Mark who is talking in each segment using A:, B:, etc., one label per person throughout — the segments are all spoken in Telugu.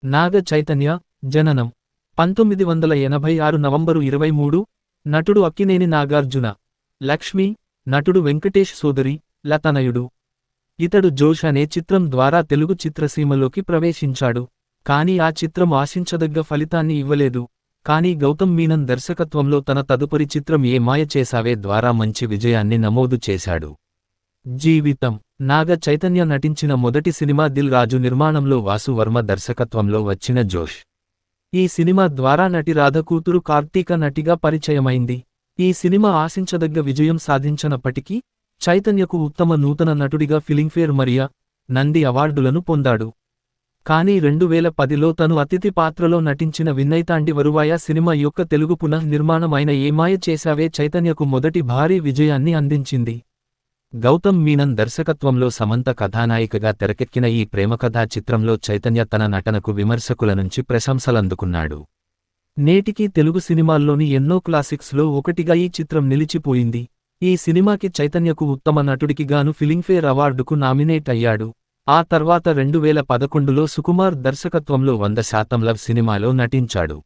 A: నాగ చైతన్య జననం 1986 నవంబరు 23. నటుడు అక్కినేని నాగార్జున. లక్ష్మి నటుడు వెంకటేష్ సోదరి లతనయుడు. ఇతడు జోష్ అనే చిత్రం ద్వారా తెలుగు చిత్రసీమలోకి ప్రవేశించాడు. కానీ ఆ చిత్రం ఆశించదగ్గ ఫలితాన్ని ఇవ్వలేదు. కానీ గౌతమ్ మీనన్ దర్శకత్వంలో తన తదుపరి చిత్రం ఏ మాయ చేసావే ద్వారా మంచి విజయాన్ని నమోదు చేశాడు. జీవితం. నాగ చైతన్య నటించిన మొదటి సినిమా దిల్ రాజు నిర్మాణంలో వాసు వర్మ దర్శకత్వంలో వచ్చిన జోష్. ఈ సినిమా ద్వారా నటి రాధ కూతురు కార్తీక నటిగా పరిచయమైంది. ఈ సినిమా ఆశించదగ్గ విజయం సాధించనప్పటికీ చైతన్యకు ఉత్తమ నూతన నటుడిగా ఫిలింఫేర్ మరియా, నంది అవార్డులను పొందాడు. కానీ 2010లో తను అతిథి పాత్రలో నటించిన విన్నైతాండి వరువాయ సినిమా యొక్క తెలుగు పునః నిర్మాణం అయిన ఏ మాయ చేసావే చైతన్యకు మొదటి భారీ విజయాన్ని అందించింది. గౌతమ్ మీనన్ దర్శకత్వంలో సమంత కథానాయికగా తెరకెక్కిన ఈ ప్రేమకథా చిత్రంలో చైతన్య తన నటనకు విమర్శకుల నుంచి ప్రశంసలందుకున్నాడు. నేటికీ తెలుగు సినిమాల్లోని ఎన్నో క్లాసిక్స్లో ఒకటిగా ఈ చిత్రం నిలిచిపోయింది. ఈ సినిమాకి చైతన్యకు ఉత్తమ నటుడికి గాను ఫిలింఫేర్ అవార్డుకు నామినేట్ అయ్యాడు. ఆ తర్వాత 2011లో సుకుమార్ దర్శకత్వంలో 100% లవ్ సినిమాలో నటించాడు.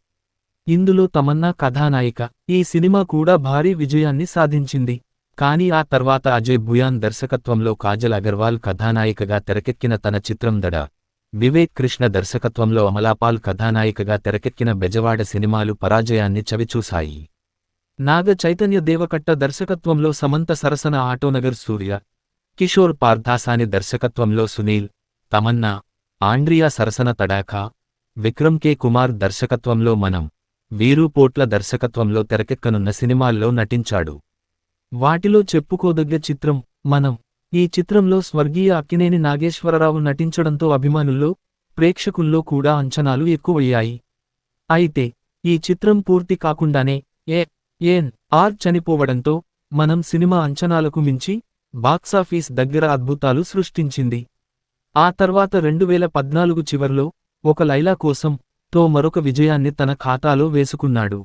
A: ఇందులో తమన్నా కథానాయిక. ఈ సినిమా కూడా భారీ విజయాన్ని సాధించింది. కానీ ఆ తర్వాత అజయ్ భుయాన్ దర్శకత్వంలో కాజల్ అగర్వాల్ కథానాయికగా తెరకెక్కిన తన చిత్రం దడ, వివేక్ కృష్ణ దర్శకత్వంలో అమలాపాల్ కథానాయికగా తెరకెక్కిన బెజవాడ సినిమాలు పరాజయాన్ని చవిచూశాయి. నాగ చైతన్య దేవకట్ట దర్శకత్వంలో సమంత సరసన ఆటోనగర్ సూర్య, కిషోర్ పార్థాసాని దర్శకత్వంలో సునీల్, తమన్నా, ఆండ్రియా సరసన తడాఖా, విక్రమ్ కె కుమార్ దర్శకత్వంలో మనం, వీరు పోట్ల దర్శకత్వంలో తెరకెక్కనున్న సినిమాల్లో నటించాడు. వాటిలో చెప్పుకోదగ్గ చిత్రం మనం. ఈ చిత్రంలో స్వర్గీయ అక్కినేని నాగేశ్వరరావు నటించడంతో అభిమానుల్లో, ప్రేక్షకుల్లో కూడా అంచనాలు ఎక్కువయ్యాయి. అయితే ఈ చిత్రం పూర్తి కాకుండానే ఏ.ఎన్.ఆర్ చనిపోవడంతో మనం సినిమా అంచనాలకు మించి బాక్సాఫీస్ దగ్గర అద్భుతాలు సృష్టించింది. ఆ తర్వాత 2014 చివర్లో ఒక లైలా కోసం తో మరొక విజయాన్ని తన ఖాతాలో వేసుకున్నాడు.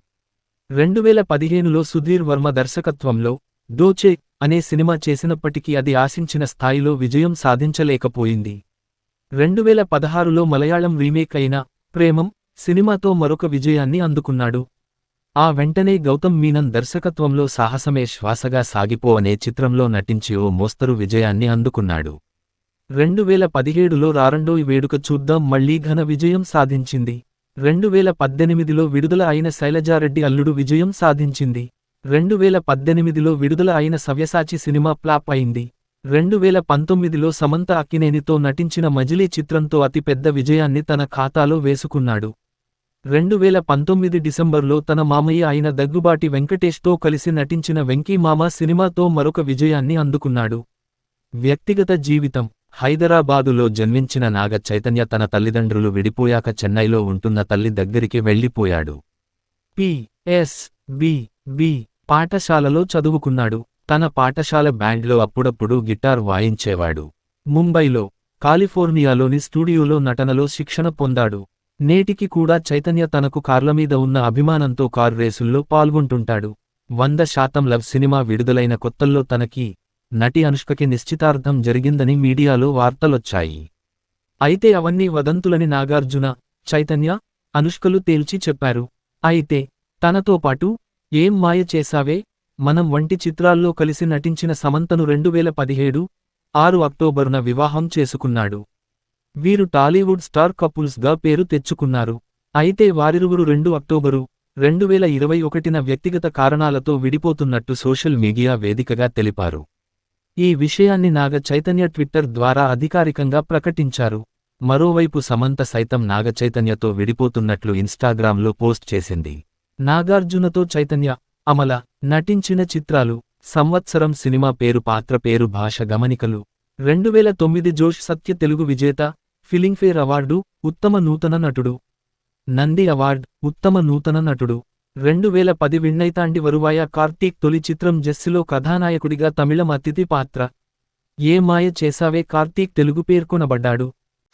A: 2015లో సుధీర్ వర్మ దర్శకత్వంలో దోచే అనే సినిమా చేసినప్పటికీ అది ఆశించిన స్థాయిలో విజయం సాధించలేకపోయింది. 2016లో మలయాళం రీమేక్ అయిన ప్రేమం సినిమాతో మరొక విజయాన్ని అందుకున్నాడు. ఆ వెంటనే గౌతమ్ మీనన్ దర్శకత్వంలో సాహసమే శ్వాసగా సాగిపో అనే చిత్రంలో నటించి ఓ మోస్తరు విజయాన్ని అందుకున్నాడు. 2017లో రారండోయ్ వేడుక చూద్దాం మళ్లీ ఘన విజయం సాధించింది. 2018లో విడుదల అయిన శైలజారెడ్డి అల్లుడు విజయం సాధించింది. 2018లో విడుదల అయిన సవ్యసాచి సినిమా ఫ్లాప్ అయింది. 2019లో సమంత అక్కినేనితో నటించిన మజిలీ చిత్రంతో అతిపెద్ద విజయాన్ని తన ఖాతాలో వేసుకున్నాడు. 2019 డిసెంబర్లో తన మామయ్య అయిన దగ్గుబాటి వెంకటేష్తో కలిసి నటించిన వెంకీ మామ సినిమాతో మరొక విజయాన్ని అందుకున్నాడు. వ్యక్తిగత జీవితం. హైదరాబాదులో జన్మించిన నాగ చైతన్య తన తల్లిదండ్రులు విడిపోయాక చెన్నైలో ఉంటున్న తల్లి దగ్గరికి వెళ్లిపోయాడు. పి.ఎస్.బి. పాఠశాలలో చదువుకున్నాడు. తన పాఠశాల బ్యాండ్లో అప్పుడప్పుడు గిటార్ వాయించేవాడు. ముంబైలో, కాలిఫోర్నియాలోని స్టూడియోలో నటనలో శిక్షణ పొందాడు. నేటికి కూడా చైతన్య తనకు కార్లమీద ఉన్న అభిమానంతో కార్ రేసుల్లో పాల్గొంటుంటాడు. 100% లవ్ సినిమా విడుదలైన కొత్తల్లో తనకి, నటి అనుష్కకి నిశ్చితార్థం జరిగిందని మీడియాలో వార్తలొచ్చాయి. అయితే అవన్నీ వదంతులని నాగార్జున, చైతన్య, అనుష్కలు తేల్చి చెప్పారు. అయితే తనతో పాటు ఏం మాయ చేసావే, మనం వంటి చిత్రాల్లో కలిసి నటించిన సమంతను 2017 6 అక్టోబరున వివాహం చేసుకున్నాడు. వీరు టాలీవుడ్ స్టార్ కపుల్స్గా పేరు తెచ్చుకున్నారు. అయితే వారిరువురు 2 అక్టోబరు 2021న వ్యక్తిగత కారణాలతో విడిపోతున్నట్టు సోషల్ మీడియా వేదికగా తెలిపారు. ఈ విషయాన్ని నాగ చైతన్య ట్విట్టర్ ద్వారా అధికారికంగా ప్రకటించారు. మరోవైపు సమంత సైతం నాగ చైతన్యతో విడిపోతున్నట్లు ఇన్స్టాగ్రామ్లో పోస్ట్ చేసింది. నాగార్జునతో చైతన్య, అమల నటించిన చిత్రాలు. సంవత్సరం సినిమా పేరు పాత్ర పేరు భాష గమనికలు. 2009 జోష్ సత్య తెలుగు విజేత, ఫిలింఫేర్ అవార్డు, ఉత్తమ నూతన నటుడు. నంది అవార్డ్, ఉత్తమ నూతన నటుడు. 2010 విన్నైతాండి వరువాయ కార్తీక్ తొలి చిత్రం జెస్సిలో కథానాయకుడిగా తమిళం అతిథి పాత్ర. ఏ మాయ చేసావే కార్తీక్ తెలుగు పేర్కొనబడ్డాడు.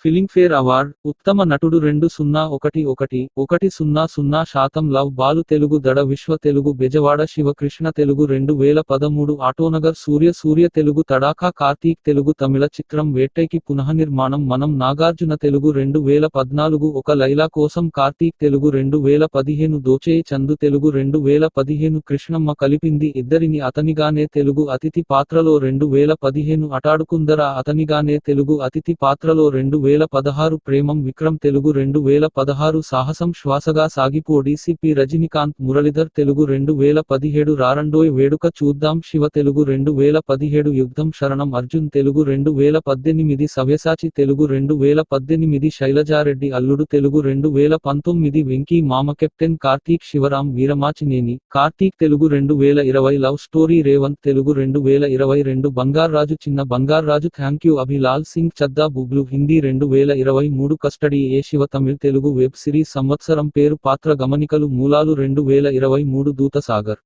B: ఫిలింఫేర్ అవార్డ్ ఉత్తమ నటుడు 2011 లవ్ బాలు తెలుగు దడ విశ్వ తెలుగు బెజవాడ శివకృష్ణ తెలుగు 2013 ఆటోనగర్ సూర్య తెలుగు తడాఖా కార్తీక్ తెలుగు తమిళ చిత్రం వేట్టైకి పునఃనిర్మాణం మనం నాగార్జున తెలుగు 2014 ఒక లైలా కోసం కార్తీక్ తెలుగు 2015 దోచేయి చందు తెలుగు 2015 కృష్ణమ్మ కలిపింది ఇద్దరిని అతనిగానే తెలుగు అతిథి పాత్రలో 2015 అటాడుకుందరా అతనిగానే తెలుగు అతిథి పాత్రలో 2016 ప్రేమం విక్రమ్ తెలుగు 2016 సాహసం శ్వాసగా సాగిపో డీసీపీ రజనీకాంత్ మురళీధర్ తెలుగు 2017 రారండోయ్ వేడుక చూద్దాం శివ తెలుగు 2017 యుద్ధం శరణం అర్జున్ తెలుగు 2018 సవ్యసాచి తెలుగు 2018 శైలజారెడ్డి అల్లుడు Telugu 2019 Venky Mama captain Karthik Shivaram Veeramachineni Karthik Telugu 2020 love story Revanth Telugu 2022 Bangarraju Chinna Bangarraju thank you అభిలాల్ Singh Chaddha Bublu Hindi 2023 custody A Shiva Tamil Telugu web series సంవత్సరం పేరు పాత్ర గమనికలు మూలాలు 2023 దూత సాగర్